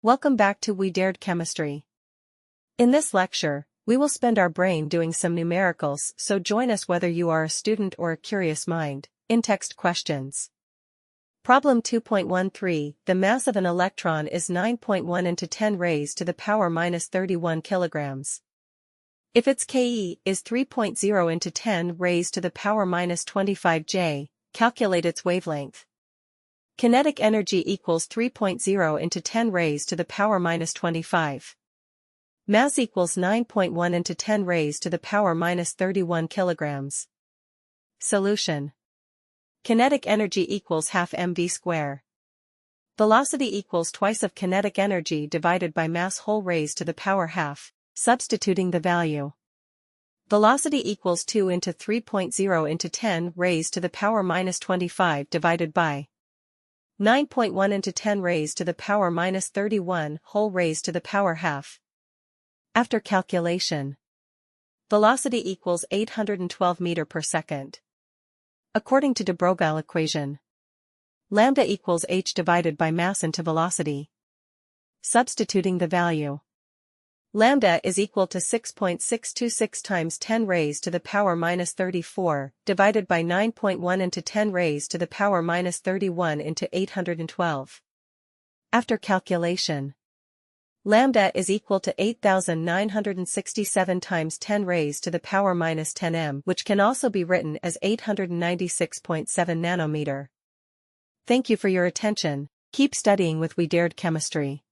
Welcome back to We Dared Chemistry. In this lecture, we will spend our brain doing some numericals, so join us whether you are a student or a curious mind. In-text questions. Problem 2.13. The mass of an electron is 9.1 into 10 raised to the power minus 31 kilograms. If its Ke is 3.0 into 10 raised to the power minus 25 J, calculate its wavelength. Kinetic energy equals 3.0 into 10 raised to the power minus 25. Mass equals 9.1 into 10 raised to the power minus 31 kilograms. Solution. Kinetic energy equals half mv square. Velocity equals twice of kinetic energy divided by mass whole raised to the power half, substituting the value. Velocity equals 2 into 3.0 into 10 raised to the power minus 25 divided by 9.1 into 10 raised to the power minus 31 whole raised to the power half. After calculation, velocity equals 812 meter per second. According to de Broglie equation, lambda equals h divided by mass into velocity. Substituting the value, lambda is equal to 6.626 times 10 raised to the power minus 34, divided by 9.1 into 10 raised to the power minus 31 into 812. After calculation, lambda is equal to 8,967 times 10 raised to the power minus 10 m, which can also be written as 896.7 nanometer. Thank you for your attention. Keep studying with We Dared Chemistry.